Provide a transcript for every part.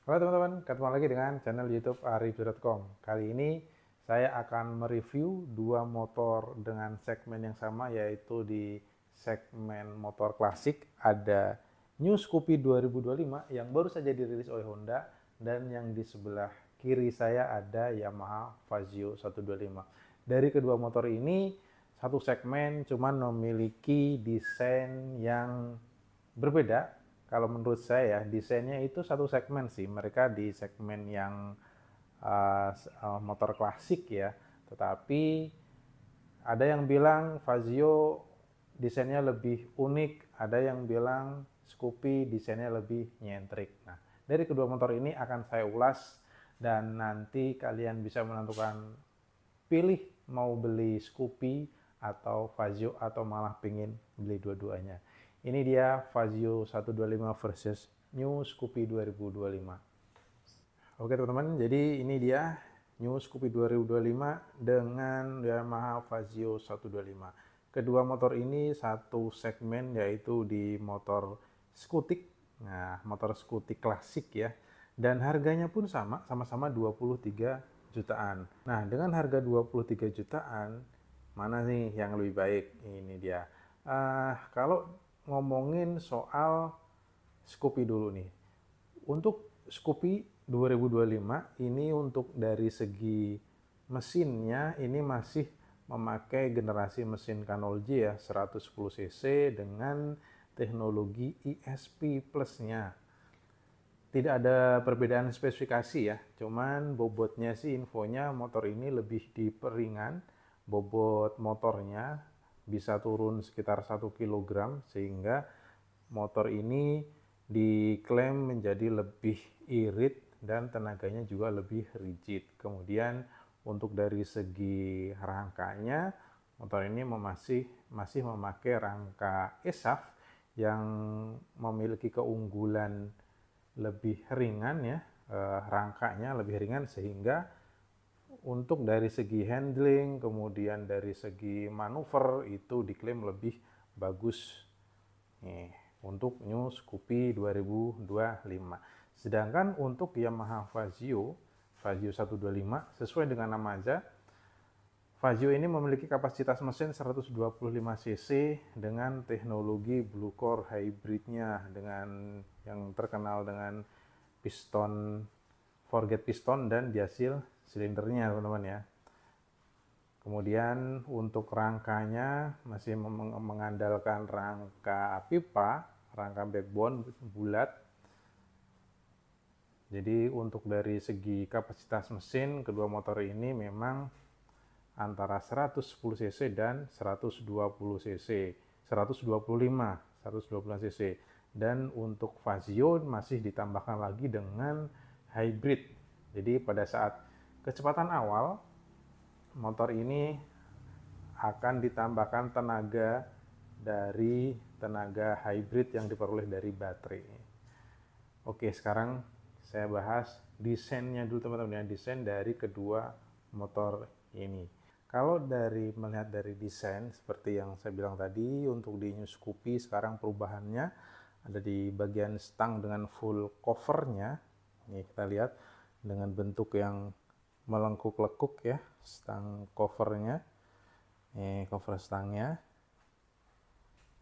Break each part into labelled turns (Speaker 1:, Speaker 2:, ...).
Speaker 1: Halo teman-teman, ketemu lagi dengan channel YouTube arifzu.com. Kali ini saya akan mereview dua motor dengan segmen yang sama, yaitu di segmen motor klasik ada New Scoopy 2025 yang baru saja dirilis oleh Honda, dan yang di sebelah kiri saya ada Yamaha Fazio 125. Dari kedua motor ini satu segmen, cuman memiliki desain yang berbeda. Kalau menurut saya desainnya itu satu segmen sih, mereka di segmen yang motor klasik ya, tetapi ada yang bilang Fazio desainnya lebih unik, ada yang bilang Scoopy desainnya lebih nyentrik. Nah, dari kedua motor ini akan saya ulas dan nanti kalian bisa menentukan pilih mau beli Scoopy atau Fazio atau malah pingin beli dua-duanya. Ini dia Fazio 125 versus New Scoopy 2025. Oke teman-teman, jadi ini dia New Scoopy 2025 dengan Yamaha Fazio 125. Kedua motor ini satu segmen, yaitu di motor skutik. Nah, motor skutik klasik ya. Dan harganya pun sama-sama 23 jutaan. Nah, dengan harga 23 jutaan, mana nih yang lebih baik? Ini dia. Kalau ngomongin soal Scoopy dulu nih. Untuk Scoopy 2025 ini, untuk dari segi mesinnya ini masih memakai generasi mesin K0J ya, 110 cc dengan teknologi ESP Plus-nya. Tidak ada perbedaan spesifikasi ya, cuman bobotnya sih infonya motor ini lebih diperingan, bobot motornya bisa turun sekitar 1 kg, sehingga motor ini diklaim menjadi lebih irit dan tenaganya juga lebih rigid. Kemudian untuk dari segi rangkanya, motor ini masih memakai rangka ESAF yang memiliki keunggulan lebih ringan ya, rangkanya lebih ringan, sehingga untuk dari segi handling kemudian dari segi manuver itu diklaim lebih bagus nih untuk New Scoopy 2025. Sedangkan untuk Yamaha Fazio 125, sesuai dengan nama aja, Fazio ini memiliki kapasitas mesin 125 cc dengan teknologi Blue Core hybridnya, dengan yang terkenal dengan piston forget piston dan diasil silindernya teman-teman ya. Kemudian untuk rangkanya masih mengandalkan rangka pipa, rangka backbone bulat. Jadi untuk dari segi kapasitas mesin, kedua motor ini memang antara 110 cc dan 120 cc, 125 cc. Dan untuk Fazio masih ditambahkan lagi dengan hybrid. Jadi pada saat kecepatan awal, motor ini akan ditambahkan tenaga dari tenaga hybrid yang diperoleh dari baterai. Oke, sekarang saya bahas desainnya dulu teman-teman ya, desain dari kedua motor ini. Kalau melihat dari desain seperti yang saya bilang tadi, untuk di New Scoopy sekarang perubahannya ada di bagian stang dengan full covernya. Ini kita lihat dengan bentuk yang melengkuk-lekuk ya, stang covernya. Ini cover stangnya.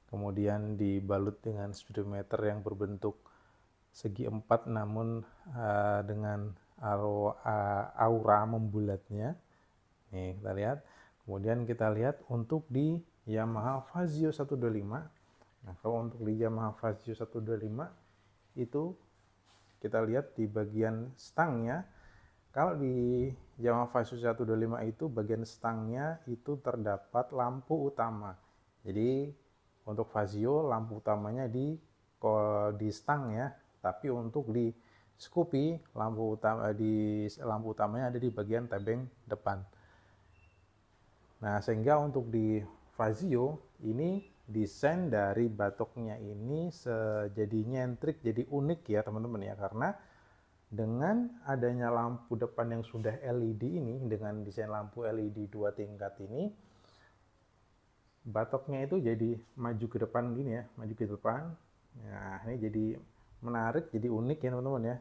Speaker 1: Kemudian dibalut dengan speedometer yang berbentuk segi empat, namun dengan aura membulatnya. Nih kita lihat. Kemudian kita lihat untuk di Yamaha Fazio 125. Nah, kalau untuk di Yamaha Fazio 125 itu kita lihat di bagian stangnya. Kalau di Yamaha Fazio 125 itu bagian stangnya itu terdapat lampu utama. Jadi untuk Fazio lampu utamanya di stang ya, tapi untuk di Scoopy lampu utamanya ada di bagian tebeng depan. Nah, sehingga untuk di Fazio ini desain dari batoknya ini jadi nyentrik, jadi unik ya teman-teman ya, karena dengan adanya lampu depan yang sudah LED ini, dengan desain lampu LED 2 tingkat ini, batoknya itu jadi maju ke depan gini ya, maju ke depan. Nah, ini jadi menarik, jadi unik ya teman-teman ya.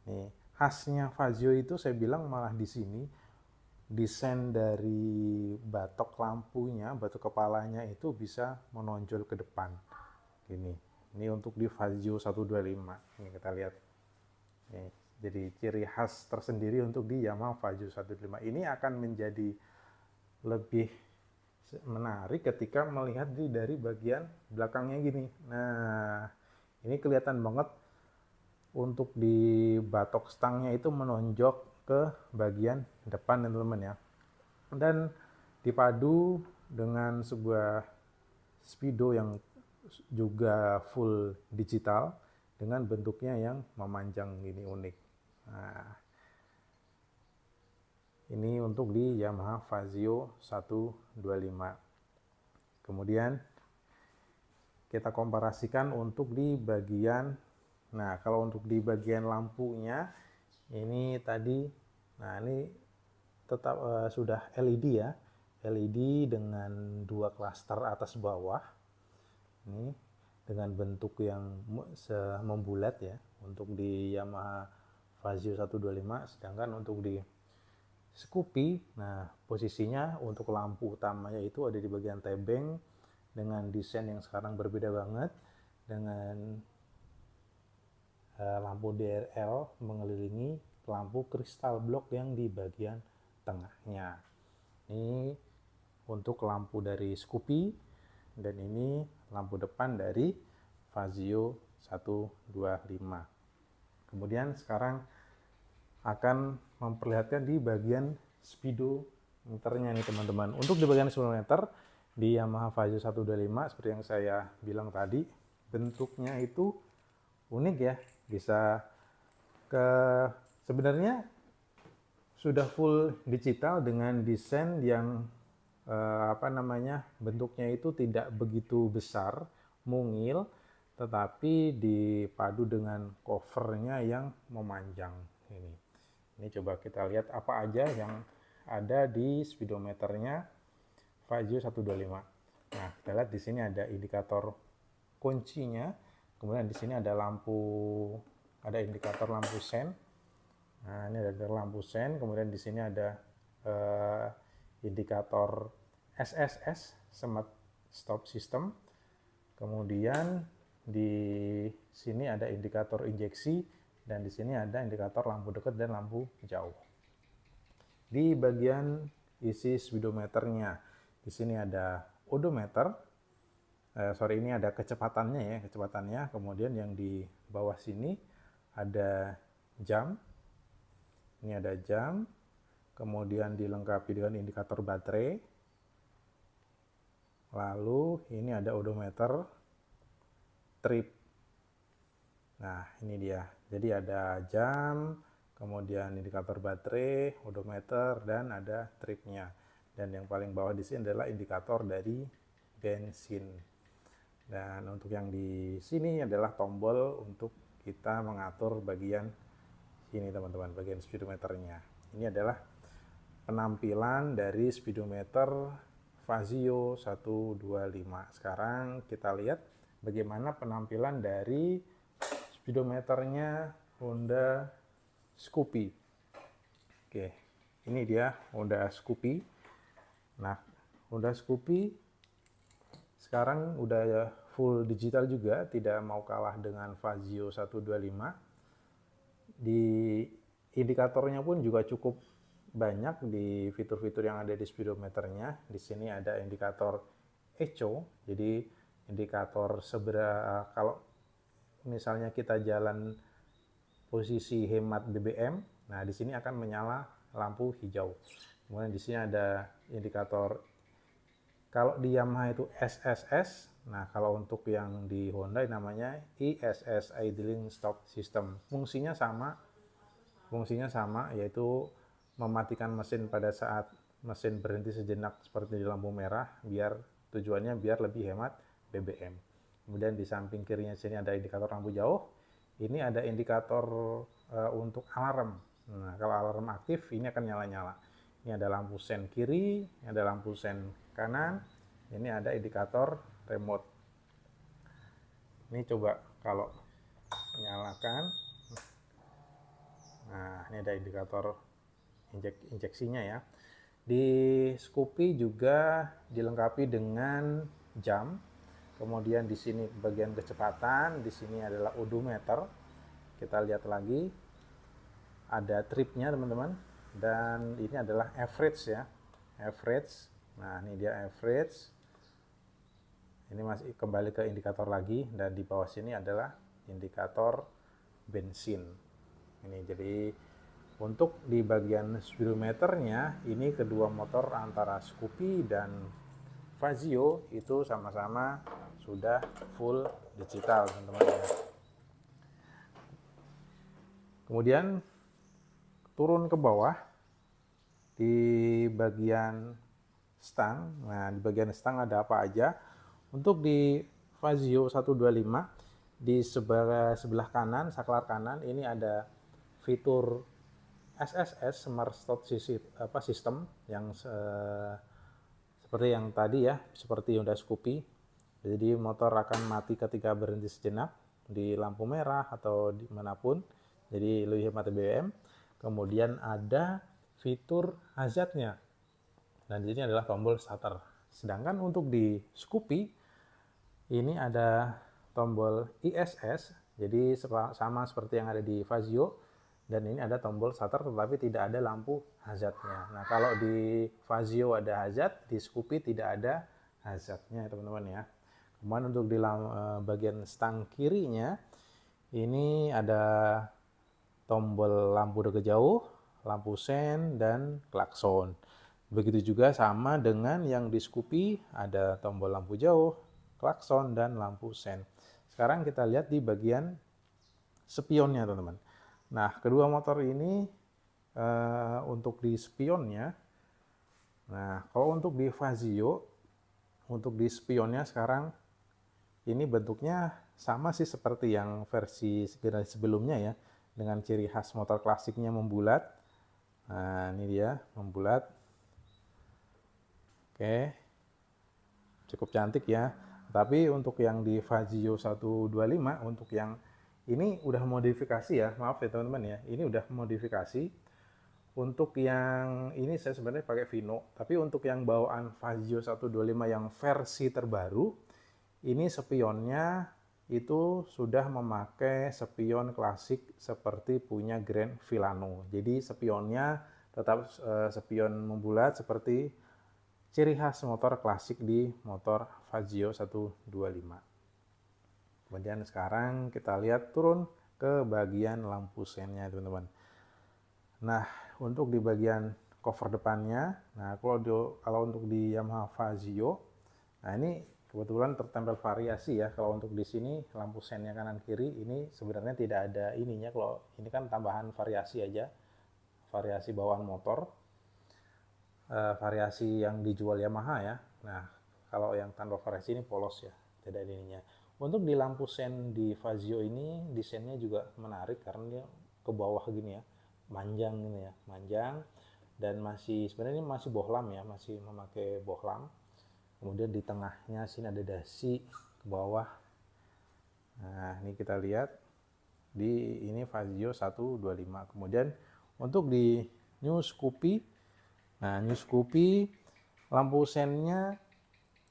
Speaker 1: Nih, khasnya Fazio itu saya bilang malah di sini desain dari batok lampunya, batok kepalanya itu bisa menonjol ke depan. Ini untuk di Fazio 125. Ini kita lihat. Nih, jadi ciri khas tersendiri untuk di Yamaha Fazio 125. Ini akan menjadi lebih menarik ketika melihat dari bagian belakangnya gini. Nah, ini kelihatan banget untuk di batok stangnya itu menonjok ke bagian depan, teman-teman ya. Dan dipadu dengan sebuah speedo yang juga full digital dengan bentuknya yang memanjang gini, unik. Nah, ini untuk di Yamaha Fazio 125. Kemudian kita komparasikan untuk di bagian, nah kalau untuk di bagian lampunya ini tadi, nah ini tetap sudah LED ya, LED dengan dua klaster atas bawah, ini dengan bentuk yang membulat ya untuk di Yamaha Fazio 125, sedangkan untuk di Scoopy, nah posisinya untuk lampu utamanya itu ada di bagian tebeng dengan desain yang sekarang berbeda banget dengan lampu DRL mengelilingi lampu kristal blok yang di bagian tengahnya. Ini untuk lampu dari Scoopy dan ini lampu depan dari Fazio 125. Kemudian sekarang akan memperlihatkan di bagian speedometernya nih teman-teman. Untuk di bagian speedometer di Yamaha Fazio 125 seperti yang saya bilang tadi, bentuknya itu unik ya, bisa sebenarnya sudah full digital dengan desain yang bentuknya itu tidak begitu besar, mungil, tetapi dipadu dengan covernya yang memanjang ini. Ini coba kita lihat apa aja yang ada di speedometernya Fazio 125. Nah, kita lihat di sini ada indikator kuncinya, kemudian di sini ada indikator lampu sen. Nah, ini ada lampu sen, kemudian di sini ada indikator SSS, Smart Stop System. Kemudian di sini ada indikator injeksi, dan di sini ada indikator lampu dekat dan lampu jauh. Di bagian isi speedometernya, di sini ada odometer. Ini ada kecepatannya ya, Kemudian yang di bawah sini ada jam. Ini ada jam. Kemudian dilengkapi dengan indikator baterai. Lalu ini ada odometer, trip. Nah, ini dia. Jadi ada jam, kemudian indikator baterai, odometer, dan ada tripnya. Dan yang paling bawah di sini adalah indikator dari bensin. Dan untuk yang di sini adalah tombol untuk kita mengatur bagian sini teman-teman, bagian speedometernya. Ini adalah penampilan dari speedometer Fazio 125. Sekarang kita lihat bagaimana penampilan dari speedometernya Honda Scoopy. Oke, ini dia Honda Scoopy. Nah, Honda Scoopy sekarang udah full digital juga, tidak mau kalah dengan Fazio 125. Di indikatornya pun juga cukup banyak di fitur-fitur yang ada di speedometernya. Di sini ada indikator echo, jadi indikator seberapa kalau misalnya kita jalan posisi hemat BBM, nah di sini akan menyala lampu hijau. Kemudian di sini ada indikator, kalau di Yamaha itu SSS, nah kalau untuk yang di Honda namanya ISS, Idling Stop System. Fungsinya sama, yaitu mematikan mesin pada saat mesin berhenti sejenak seperti di lampu merah, tujuannya biar lebih hemat BBM. Kemudian di samping kirinya sini ada indikator lampu jauh. Ini ada indikator untuk alarm. Nah, kalau alarm aktif ini akan nyala-nyala. Ini ada lampu sen kiri, ini ada lampu sen kanan. Ini ada indikator remote. Ini coba kalau nyalakan. ini ada indikator injeksinya ya. Di Scoopy juga dilengkapi dengan jam. Kemudian di sini bagian kecepatan, di sini adalah odometer. Kita lihat lagi, ada tripnya teman-teman, dan ini adalah average ya, average. Nah ini dia average. Ini masih kembali ke indikator lagi, dan di bawah sini adalah indikator bensin. Ini jadi untuk di bagian speedometernya, ini kedua motor antara Scoopy dan Fazio itu sama-sama sudah full digital teman-teman ya. Kemudian turun ke bawah di bagian stang. Nah di bagian stang ada apa aja? Untuk di Fazio 125 di sebelah kanan, saklar kanan ini ada fitur SSS Smart Start System yang seperti yang tadi ya, seperti Honda Scoopy. Jadi motor akan mati ketika berhenti sejenak di lampu merah atau dimanapun. Jadi lebih hemat BBM. Kemudian ada fitur hazardnya. Dan di sini adalah tombol starter. Sedangkan untuk di Scoopy ini ada tombol ISS. Jadi sama seperti yang ada di Fazio. Dan ini ada tombol starter tetapi tidak ada lampu hazardnya. Nah kalau di Fazio ada hazard, di Scoopy tidak ada hazardnya teman-teman ya. Kemudian untuk di bagian stang kirinya ini ada tombol lampu dekat jauh, lampu sen, dan klakson. Begitu juga sama dengan yang di Scoopy, ada tombol lampu jauh, klakson, dan lampu sen. Sekarang kita lihat di bagian spionnya teman-teman. Nah kedua motor ini untuk di spionnya, nah kalau untuk di Fazio, untuk di spionnya sekarang ini bentuknya sama sih seperti yang versi generasi sebelumnya ya, dengan ciri khas motor klasiknya membulat. Nah ini dia membulat. Oke, cukup cantik ya. Tapi untuk yang di Fazio 125, untuk yang ini udah modifikasi ya, maaf ya teman-teman ya, ini udah modifikasi. Untuk yang ini saya sebenarnya pakai Vino, tapi untuk yang bawaan Fazio 125 yang versi terbaru, ini spionnya itu sudah memakai spion klasik seperti punya Grand Villano. Jadi spionnya tetap spion membulat seperti ciri khas motor klasik di motor Fazio 125. Kemudian sekarang kita lihat turun ke bagian lampu sennya teman-teman. Nah untuk di bagian cover depannya, nah kalau untuk di Yamaha Fazio, nah ini kebetulan tertempel variasi ya. Kalau untuk di sini lampu sennya kanan kiri ini sebenarnya tidak ada ininya. Kalau ini kan tambahan variasi aja, variasi bawaan motor, variasi yang dijual Yamaha ya. Nah kalau yang tanpa variasi ini polos ya, tidak ada ininya. Untuk di lampu sen di Fazio ini desainnya juga menarik karena dia ke bawah gini ya, manjang gini ya, manjang, dan masih sebenarnya ini masih bohlam ya, masih memakai bohlam. Kemudian di tengahnya sini ada dasi ke bawah. Nah ini kita lihat di ini Fazio 125. Kemudian untuk di New Scoopy, nah New Scoopy lampu sennya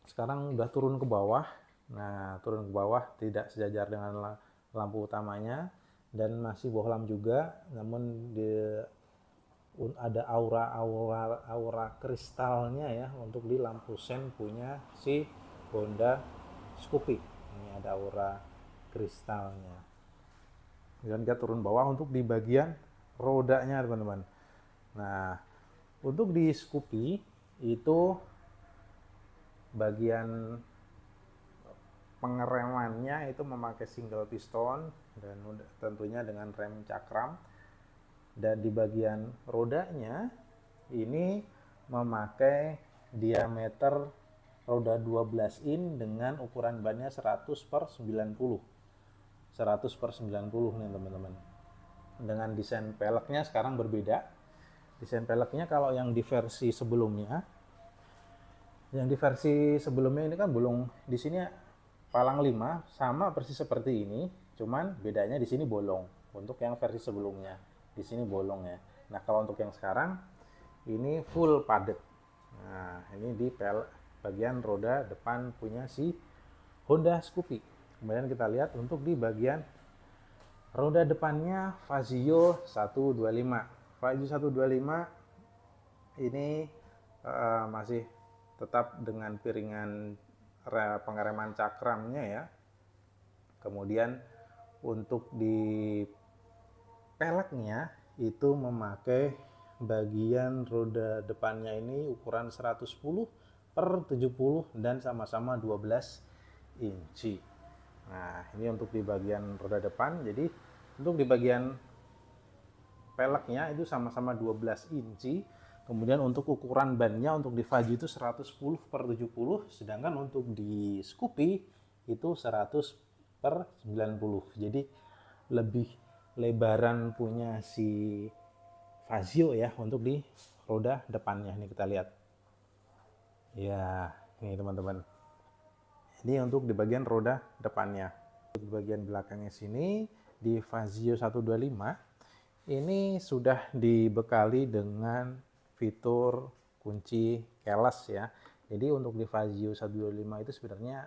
Speaker 1: sekarang udah turun ke bawah. Nah turun ke bawah, tidak sejajar dengan lampu utamanya dan masih bohlam juga, namun ada aura kristalnya ya untuk di lampu sen punya si Honda Scoopy. Ini ada aura kristalnya. Dan dia turun bawah untuk di bagian rodanya teman-teman. Nah untuk di Scoopy itu bagian pengeremannya itu memakai single piston dan tentunya dengan rem cakram. Dan di bagian rodanya ini memakai diameter roda 12 in dengan ukuran bannya 100/90. 100/90 nih teman-teman. Dengan desain peleknya sekarang berbeda. Desain peleknya kalau yang di versi sebelumnya, ini kan bolong di sini palang 5 sama persis seperti ini, cuman bedanya di sini bolong untuk yang versi sebelumnya. di sini bolong ya. Nah kalau untuk yang sekarang ini full padet. Nah ini di bagian roda depan punya si Honda Scoopy. Kemudian kita lihat untuk di bagian roda depannya Fazio 125. Fazio 125 ini masih tetap dengan piringan pengereman cakramnya ya. Kemudian untuk di peleknya itu memakai bagian roda depannya ini ukuran 110/70 dan sama-sama 12 inci. Nah ini untuk di bagian roda depan. Jadi untuk di bagian peleknya itu sama-sama 12 inci. Kemudian untuk ukuran bannya untuk di Fazio itu 110/70, sedangkan untuk di Scoopy itu 100/90. Jadi lebih lebaran punya si Fazio ya untuk di roda depannya. Ini kita lihat. Ya, ini teman-teman. Ini untuk di bagian roda depannya. Di bagian belakangnya sini di Fazio 125 ini sudah dibekali dengan fitur kunci keyless ya. Jadi untuk di Fazio 125 itu sebenarnya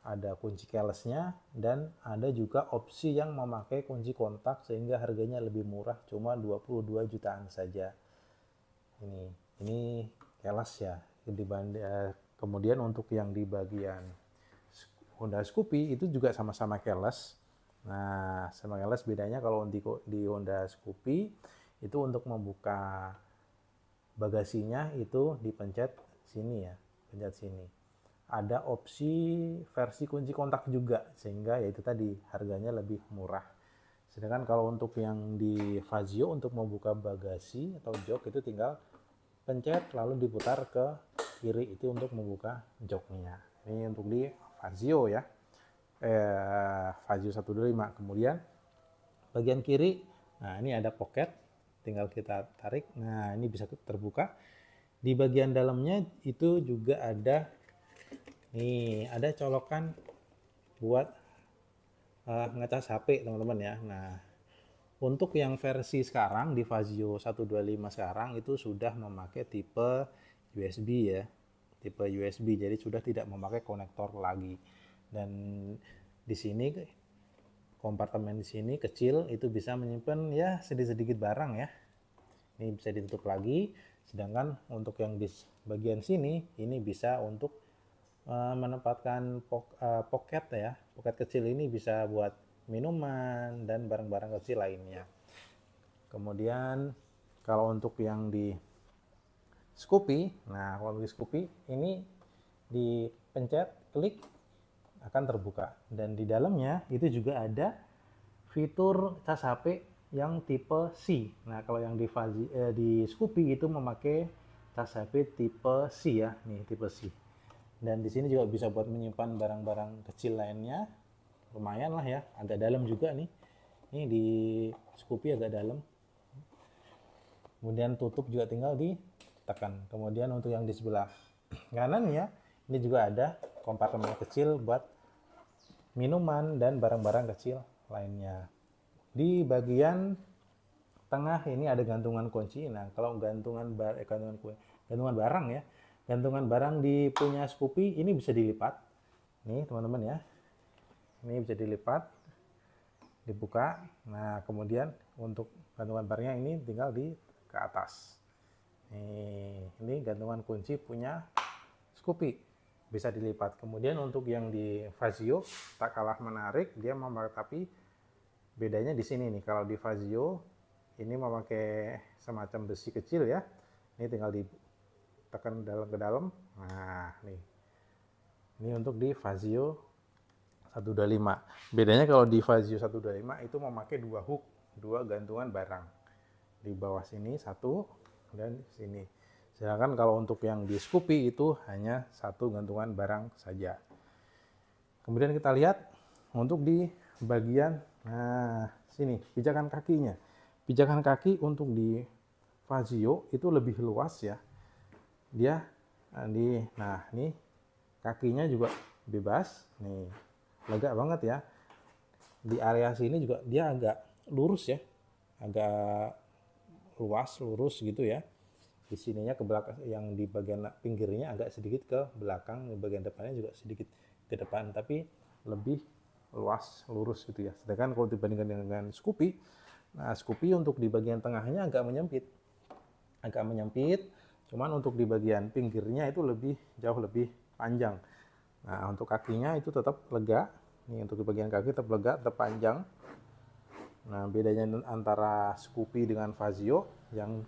Speaker 1: ada kunci keylessnya dan ada juga opsi yang memakai kunci kontak sehingga harganya lebih murah, cuma 22 jutaan saja. Ini keyless ya. Kemudian untuk yang di bagian Honda Scoopy itu juga sama-sama keyless. Nah, sama keyless bedanya kalau di Honda Scoopy itu untuk membuka bagasinya itu dipencet sini ya, pencet sini. Ada opsi versi kunci kontak juga sehingga yaitu tadi harganya lebih murah. Sedangkan kalau untuk yang di Fazio untuk membuka bagasi atau jok itu tinggal pencet lalu diputar ke kiri, itu untuk membuka joknya. Ini untuk di Fazio ya. Fazio 125. Kemudian bagian kiri, nah ini ada pocket. Tinggal kita tarik, nah ini bisa terbuka. Di bagian dalamnya itu juga ada ada colokan buat ngecas HP teman-teman ya. Nah untuk yang versi sekarang di Fazio 125 sekarang itu sudah memakai tipe USB ya, tipe USB, jadi sudah tidak memakai konektor lagi. Dan di sini kompartemen di sini kecil, itu bisa menyimpan ya sedikit-sedikit barang ya. Ini bisa ditutup lagi. Sedangkan untuk yang di bagian sini ini bisa untuk menempatkan pocket ya. Pocket kecil ini bisa buat minuman dan barang-barang kecil lainnya. Kemudian kalau untuk yang di Scoopy, nah kalau di Scoopy ini dipencet, klik, akan terbuka. Dan di dalamnya itu juga ada fitur cas HP yang tipe C. Nah kalau yang di Scoopy itu memakai cas HP tipe C ya, nih tipe C. Dan di sini juga bisa buat menyimpan barang-barang kecil lainnya, lumayan lah ya, agak dalam juga nih. Ini di Scoopy agak dalam. Kemudian tutup juga tinggal ditekan. Kemudian untuk yang di sebelah kanan ya, ini juga ada kompartemen kecil buat minuman dan barang-barang kecil lainnya. Di bagian tengah ini ada gantungan kunci. Nah, kalau gantungan barang ya, gantungan barang di punya Scoopy ini bisa dilipat. Nih teman-teman ya, ini bisa dilipat, dibuka. Nah, kemudian untuk gantungan barangnya ini tinggal ke atas. Ini gantungan kunci punya Scoopy, bisa dilipat. Kemudian untuk yang di Fazio tak kalah menarik, dia tapi bedanya di sini nih. Kalau di Fazio ini memakai semacam besi kecil ya. Ini tinggal ditekan ke dalam. Nah, nih. Ini untuk di Fazio 125. Bedanya kalau di Fazio 125 itu memakai dua hook, dua gantungan barang. Di bawah sini satu dan sini. Sedangkan kalau untuk yang di Scoopy itu hanya satu gantungan barang saja. Kemudian kita lihat untuk di bagian sini pijakan kakinya. Pijakan kaki untuk di Fazio itu lebih luas ya. Dia ini kakinya juga bebas. Nih, lega banget ya. Di area sini juga dia agak lurus ya. agak luas, lurus gitu ya. Di sininya ke belakang, yang di bagian pinggirnya agak sedikit ke belakang, di bagian depannya juga sedikit ke depan, tapi lebih luas, lurus gitu ya. Sedangkan kalau dibandingkan dengan Scoopy, nah Scoopy untuk di bagian tengahnya agak menyempit, cuman untuk di bagian pinggirnya itu jauh lebih panjang. Nah untuk kakinya itu tetap lega, nih untuk di bagian kaki tetap lega, tetap panjang. Nah bedanya antara Scoopy dengan Fazio, yang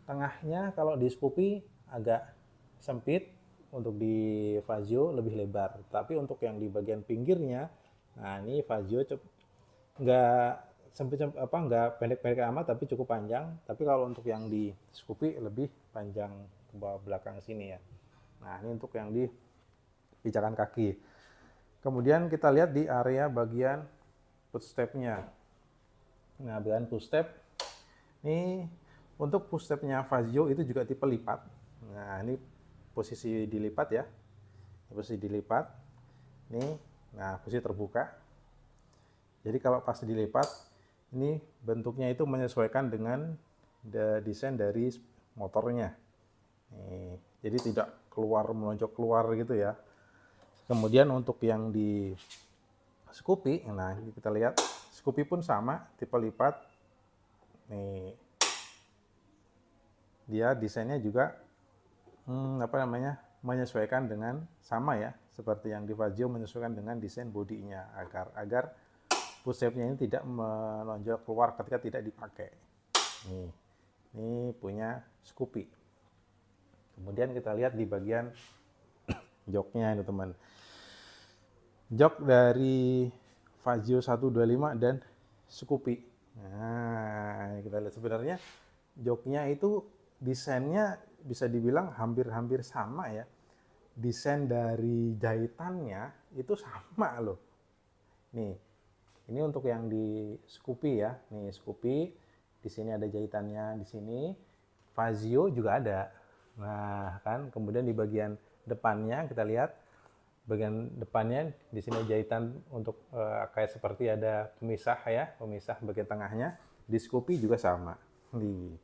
Speaker 1: tengahnya kalau di Scoopy agak sempit, untuk di Fazio lebih lebar. Tapi untuk yang di bagian pinggirnya, nah ini Fazio nggak sempit nggak pendek-pendek amat, tapi cukup panjang. Tapi kalau untuk yang di Scoopy lebih panjang ke bawah belakang sini ya. Nah ini untuk yang di pijakan kaki. Kemudian kita lihat di area bagian footstep-nya. Nah bagian footstep ini, untuk footstep-nya Fazio itu juga tipe lipat. Nah ini posisi dilipat ya, posisi dilipat. Nih, nah posisi terbuka. Jadi kalau pas dilipat, ini bentuknya itu menyesuaikan dengan desain dari motornya. Nih, jadi tidak menonjok keluar gitu ya. Kemudian untuk yang di Scoopy, nah kita lihat Scoopy pun sama, tipe lipat. Nih, dia desainnya juga menyesuaikan dengan sama ya, seperti yang di Fazio, menyesuaikan dengan desain bodinya agar footstep-nya ini tidak menonjol keluar ketika tidak dipakai. Ini punya Scoopy. Kemudian kita lihat di bagian joknya ini teman. Jok dari Fazio 125 dan Scoopy. Nah, kita lihat sebenarnya joknya itu desainnya bisa dibilang hampir-hampir sama ya. Desain dari jahitannya itu sama loh. Nih, ini untuk yang di Scoopy ya. Nih Scoopy, di sini ada jahitannya, di sini Fazio juga ada. Nah kan, kemudian di bagian depannya kita lihat, bagian depannya di sini jahitan untuk kayak seperti ada pemisah ya, pemisah bagian tengahnya. Di Scoopy juga sama. Nih,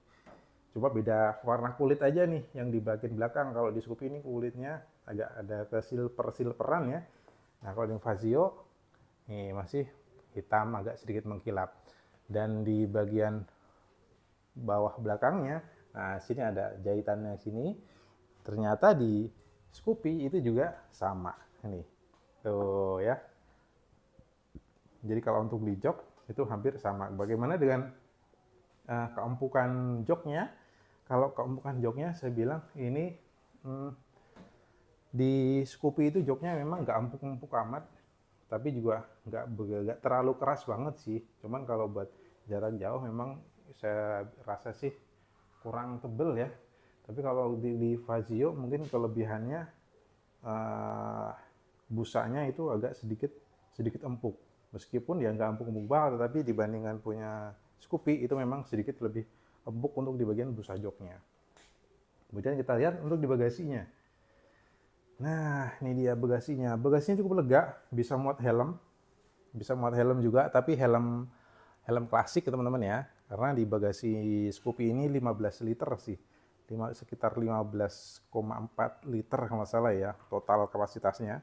Speaker 1: coba beda warna kulit aja nih yang di bagian belakang. Kalau di Scoopy ini kulitnya agak ada kesilperan ya. Nah kalau di Fazio nih masih hitam, agak sedikit mengkilap. Dan di bagian bawah belakangnya, nah sini ada jahitannya sini. Ternyata di Scoopy itu juga sama. Ini tuh ya. Jadi kalau untuk di jok itu hampir sama. Bagaimana dengan keempukan joknya? Kalau keempukan joknya saya bilang ini di Scoopy itu joknya memang nggak empuk-empuk amat, tapi juga nggak terlalu keras banget sih. Cuman kalau buat jarak jauh memang saya rasa sih kurang tebel ya. Tapi kalau di Fazio mungkin kelebihannya busanya itu agak sedikit empuk. Meskipun ya nggak empuk-empuk banget, tapi dibandingkan punya Scoopy itu memang sedikit lebih empuk untuk di bagian busa joknya. Kemudian kita lihat untuk di bagasinya. Nah, ini dia bagasinya. Bagasinya cukup lega, bisa muat helm juga, tapi helm klasik ya teman-teman ya. Karena di bagasi Scoopy ini 15 liter sih. Sekitar 15,4 liter kalau nggak salah ya, total kapasitasnya.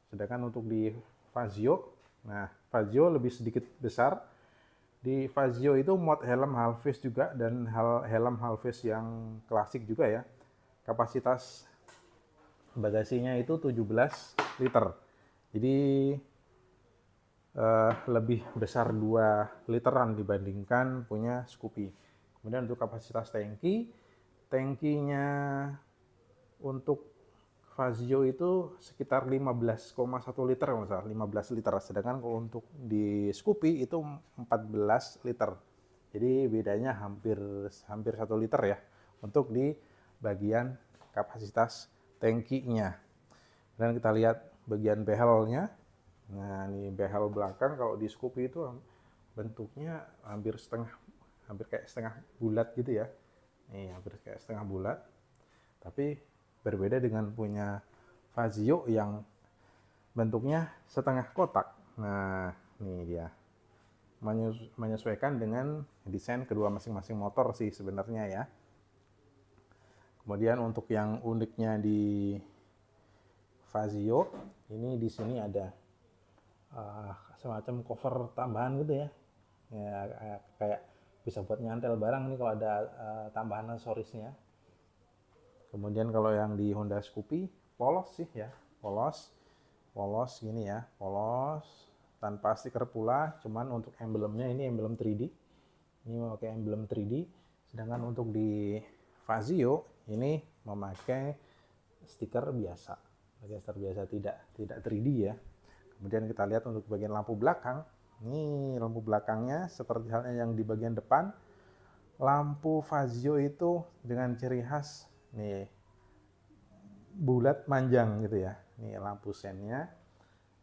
Speaker 1: Sedangkan untuk di Fazio, nah Fazio lebih sedikit besar. Di Fazio itu muat helm half face juga, dan helm half face yang klasik juga ya. Kapasitas bagasinya itu 17 liter. Jadi lebih besar 2 literan dibandingkan punya Scoopy. Kemudian untuk kapasitas tangkinya untuk Fazio itu sekitar 15,1 liter kalau salah, 15 liter. Sedangkan kalau untuk di Scoopy itu 14 liter. Jadi bedanya hampir 1 liter ya untuk di bagian kapasitas tangkinya. Dan kita lihat bagian behelnya. Nah, ini behel belakang kalau di Scoopy itu bentuknya hampir kayak setengah bulat gitu ya. Nih, hampir kayak setengah bulat. Tapi berbeda dengan punya Fazio yang bentuknya setengah kotak. Nah, ini dia. menyesuaikan dengan desain kedua masing-masing motor sih sebenarnya ya. Kemudian untuk yang uniknya di Fazio, ini di sini ada semacam cover tambahan gitu ya. Kayak bisa buat nyantel barang nih kalau ada tambahan aksesorisnya. Kemudian kalau yang di Honda Scoopy polos sih ya, polos gini ya, polos tanpa stiker pula, cuman untuk emblemnya ini emblem 3D. Ini memakai emblem 3D, sedangkan untuk di Fazio ini memakai stiker biasa. Stiker biasa tidak 3D ya. Kemudian kita lihat untuk bagian lampu belakang. Ini lampu belakangnya seperti halnya yang di bagian depan. Lampu Fazio itu dengan ciri khas nih bulat manjang gitu ya. Ini lampu sennya,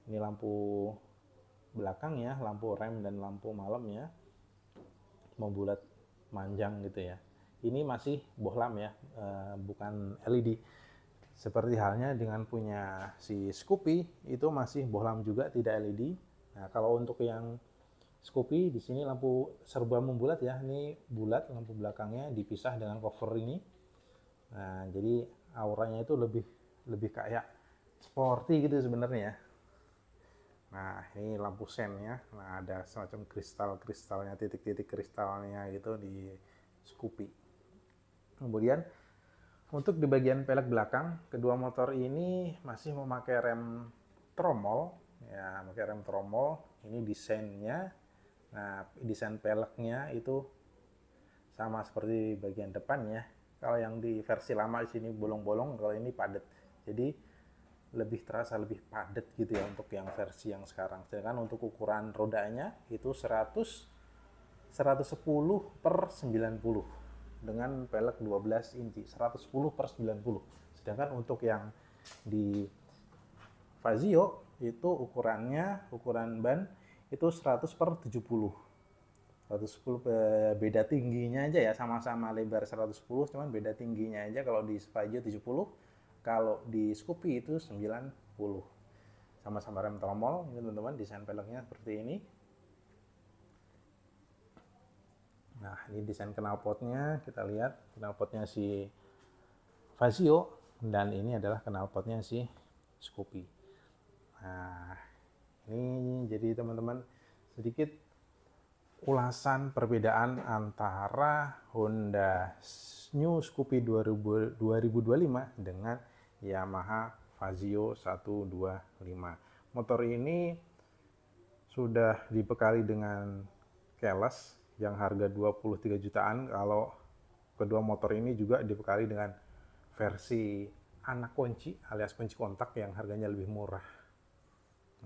Speaker 1: ini lampu belakang ya, lampu rem dan lampu malamnya mau bulat manjang gitu ya. Ini masih bohlam ya, bukan LED. Seperti halnya dengan punya si Scoopy itu masih bohlam juga, tidak LED. Nah kalau untuk yang Scoopy di sini lampu serba membulat ya, ini bulat lampu belakangnya dipisah dengan cover ini. Nah jadi auranya itu lebih kayak sporty gitu sebenarnya. Nah ini lampu sennya, nah ada semacam kristalnya, titik-titik kristalnya gitu di Scoopy. Kemudian untuk di bagian pelek belakang, kedua motor ini masih memakai rem tromol ya, memakai rem tromol. Ini desainnya, nah desain peleknya itu sama seperti bagian depan ya. Kalau yang di versi lama di sini bolong-bolong, kalau ini padat. Jadi lebih terasa lebih padat gitu ya untuk yang versi yang sekarang. Sedangkan untuk ukuran rodanya itu 110 per 90 dengan pelek 12 inci, 110 per 90. Sedangkan untuk yang di Fazio itu ukuran ban itu 100 per 70. 110 beda tingginya aja ya, sama-sama lebar 110 cuman beda tingginya aja. Kalau di Fazio 70, kalau di Scoopy itu 90. Sama-sama rem tromol ini teman-teman, desain peleknya seperti ini. Nah ini desain knalpotnya, kita lihat knalpotnya si Fazio dan ini adalah knalpotnya si Scoopy. Nah ini jadi teman-teman sedikit ulasan perbedaan antara Honda New Scoopy 2025 dengan Yamaha Fazio 125. Motor ini sudah dibekali dengan keles yang harga 23 jutaan. Kalau kedua motor ini juga dibekali dengan versi anak kunci alias kunci kontak yang harganya lebih murah.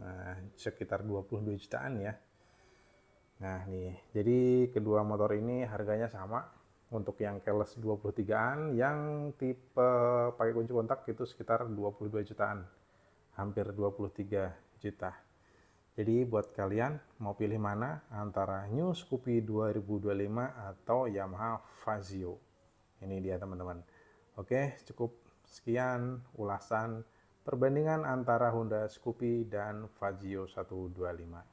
Speaker 1: Nah, sekitar 22 jutaan ya. Nah nih, jadi kedua motor ini harganya sama. Untuk yang keles 23-an, yang tipe pakai kunci kontak itu sekitar 22 jutaan. Hampir 23 juta. Jadi buat kalian mau pilih mana antara New Scoopy 2025 atau Yamaha Fazio. Ini dia teman-teman. Oke, cukup sekian ulasan perbandingan antara Honda Scoopy dan Fazio 125.